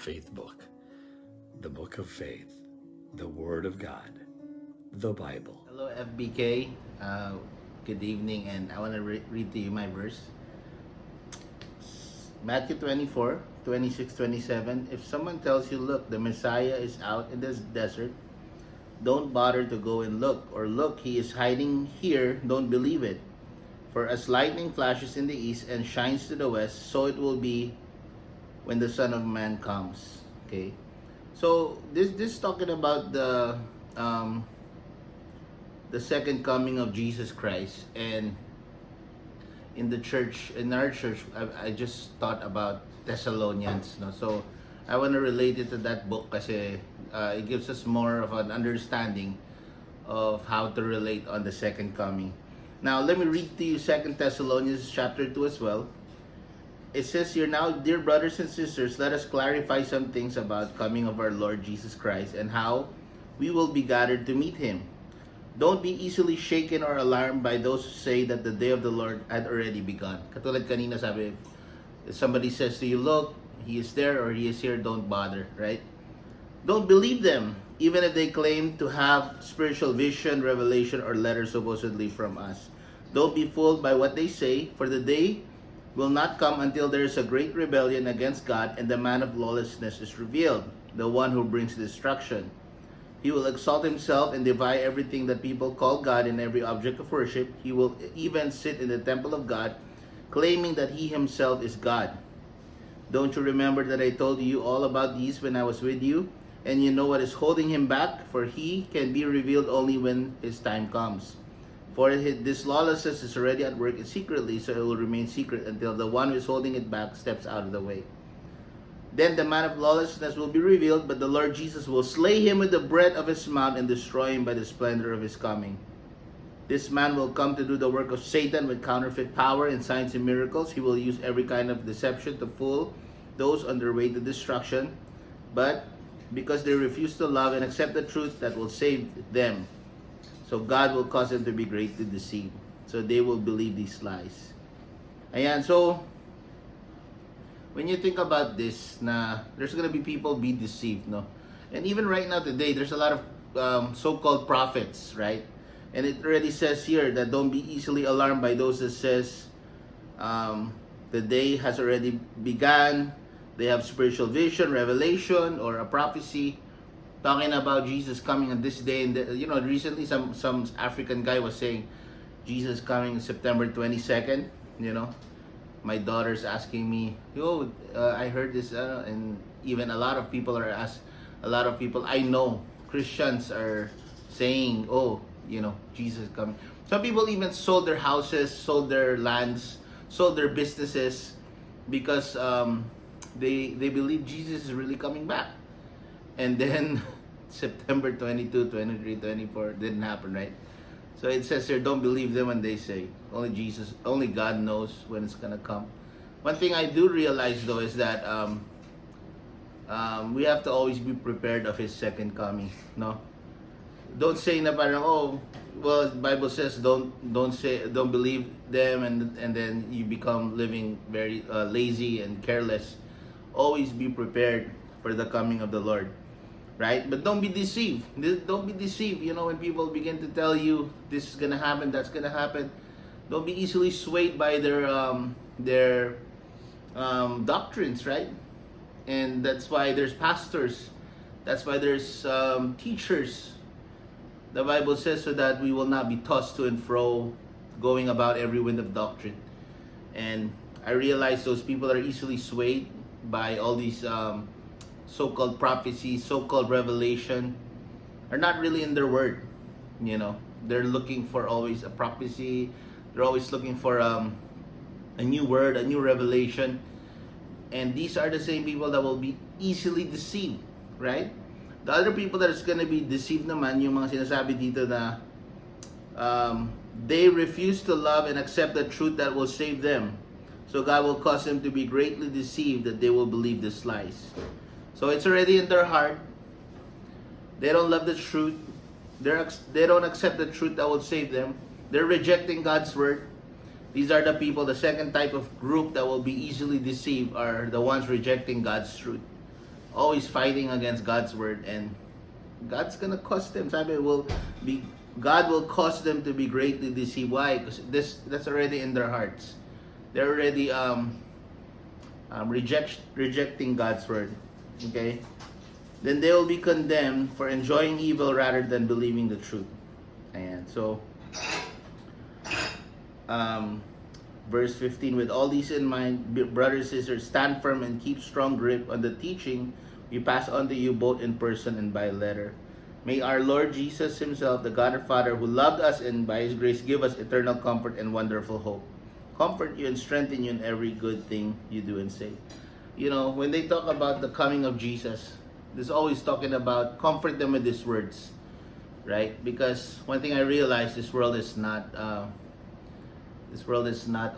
faith book, the book of faith, the Word of God, the Bible. Hello, FBK. Good evening, and I want to read to you my verse. Matthew 24:26-27. If someone tells you, look, the Messiah is out in this desert, don't bother to go and look. Or look, he is hiding here, don't believe it. For as lightning flashes in the east and shines to the west, so it will be when the Son of Man comes. Okay? So, this is talking about the second coming of Jesus Christ. And in our church, I just thought about Thessalonians. No? So I want to relate it to that book kasi it gives us more of an understanding of how to relate on the second coming. Now, let me read to you 2 Thessalonians chapter 2 as well. It says here, now, dear brothers and sisters, let us clarify some things about coming of our Lord Jesus Christ and how we will be gathered to meet Him. Don't be easily shaken or alarmed by those who say that the day of the Lord had already begun. Katulad kanina sabi, if somebody says to you, look, He is there or He is here, don't bother, right? Don't believe them, even if they claim to have spiritual vision, revelation, or letters supposedly from us. Don't be fooled by what they say, for the day will not come until there is a great rebellion against God and the man of lawlessness is revealed, the one who brings destruction. He will exalt himself and defy everything that people call God and every object of worship. He will even sit in the temple of God, claiming that he himself is God. Don't you remember that I told you all about these when I was with you? And you know what is holding him back? For he can be revealed only when his time comes. For this lawlessness is already at work secretly, so it will remain secret until the one who is holding it back steps out of the way. Then the man of lawlessness will be revealed, but the Lord Jesus will slay him with the breath of his mouth and destroy him by the splendor of his coming. This man will come to do the work of Satan with counterfeit power and signs and miracles. He will use every kind of deception to fool those on their way to destruction. But because they refuse to love and accept the truth that will save them, so God will cause them to be greatly deceived. So they will believe these lies. Ayan, so when you think about this, na there's gonna be people be deceived, no? And even right now today, there's a lot of so-called prophets, right? And it already says here that don't be easily alarmed by those that says the day has already begun. They have spiritual vision, revelation, or a prophecy talking about Jesus coming on this day. And recently some African guy was saying Jesus coming September 22nd. My daughter's asking me, I heard this, and even a lot of people I know, Christians are saying, Jesus is coming. Some people even sold their houses, sold their lands, sold their businesses because they believe Jesus is really coming back. And then September 22, 23, 24 didn't happen, right? So it says here, don't believe them when they say. Only God knows when it's gonna come. One thing I do realize though is that we have to always be prepared of His second coming. No, don't say na parang the Bible says don't believe them and then you become living very lazy and careless. Always be prepared for the coming of the Lord. Right? But don't be deceived. Don't be deceived. When people begin to tell you this is gonna happen, that's gonna happen, don't be easily swayed by their doctrines, right? And that's why there's pastors. That's why there's teachers. The Bible says so that we will not be tossed to and fro, going about every wind of doctrine. And I realize those people are easily swayed by all these so-called prophecies, so-called revelation, are not really in their word. They're looking for always a prophecy. They're always looking for a new word, a new revelation. And these are the same people that will be easily deceived, right? The other people that is gonna be deceived naman, yung mga sinasabi dito na they refuse to love and accept the truth that will save them. So God will cause them to be greatly deceived that they will believe these lies. So it's already in their heart. They don't love the truth. They don't accept the truth that will save them. They're rejecting God's word. These are the people, the second type of group that will be easily deceived are the ones rejecting God's truth. always fighting against God's word, and God's gonna cause them. God will cause them to be greatly deceived. Why? Because that's already in their hearts. They're already rejecting God's word. Okay? Then they will be condemned for enjoying evil rather than believing the truth. And so, verse 15, with all these in mind, brothers and sisters, stand firm and keep strong grip on the teaching we pass on to you both in person and by letter. May our Lord Jesus himself, the God and Father, who loved us and by his grace give us eternal comfort and wonderful hope, comfort you and strengthen you in every good thing you do and say. You know, when they talk about the coming of Jesus, there's always talking about comfort them with these words, right? Because one thing I realized, this world is not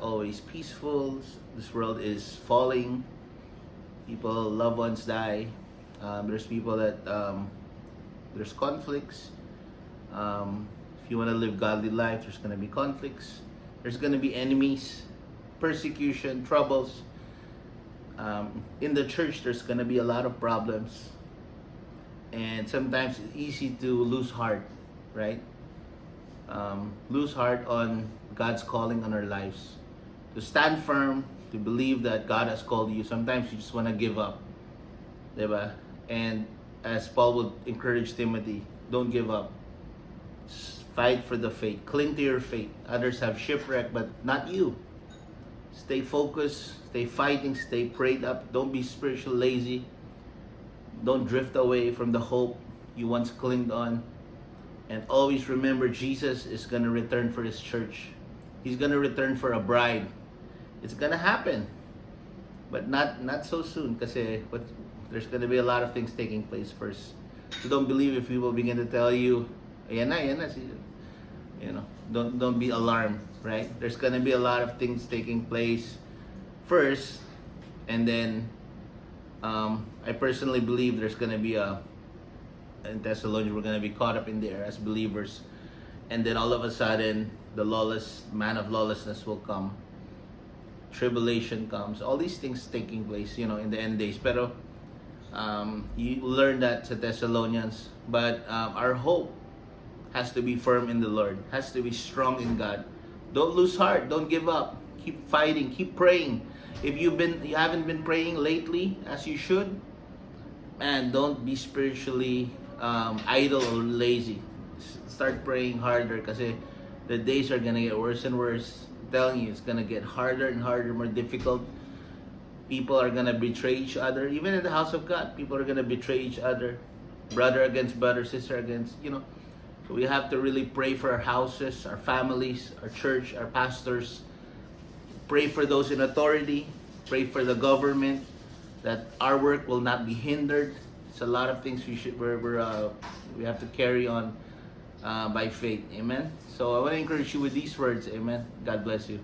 always peaceful. This world is falling. People, loved ones die. There's people that there's conflicts. If you want to live godly life, there's going to be conflicts. There's going to be enemies, persecution, troubles. In the church, there's going to be a lot of problems. And sometimes it's easy to lose heart, right? Lose heart on God's calling on our lives. To stand firm, to believe that God has called you. Sometimes you just want to give up. Diba? And as Paul would encourage Timothy, don't give up. Fight for the faith. Cling to your faith. Others have shipwreck, but not you. Stay focused. Stay fighting. Stay prayed up. Don't be spiritual lazy. Don't drift away from the hope you once clinged on. And always remember, Jesus is going to return for his church. He's going to return for a bride. It's going to happen. But not so soon, kasi there's going to be a lot of things taking place first. So don't believe if people begin to tell you, ayan na. You know, don't be alarmed, right? There's going to be a lot of things taking place first, and then I personally believe there's going to be in Thessalonians, we're going to be caught up in the air as believers, and then all of a sudden the man of lawlessness will come. Tribulation comes. All these things taking place, you know, in the end days. Pero you learn that sa Thessalonians. But our hope has to be firm in the Lord. Has to be strong in God. Don't lose heart. Don't give up. Keep fighting. Keep praying. If you haven't been praying lately as you should, man, don't be spiritually idle or lazy. Start praying harder, kasi the days are gonna get worse and worse. I'm telling you, it's gonna get harder and harder, more difficult. People are gonna betray each other. Even in the house of God, people are gonna betray each other. Brother against brother, sister against, you know. So we have to really pray for our houses, our families, our church, our pastors. Pray for those in authority. Pray for the government, that our work will not be hindered. It's a lot of things we have to carry on by faith. Amen. So I want to encourage you with these words. Amen. God bless you.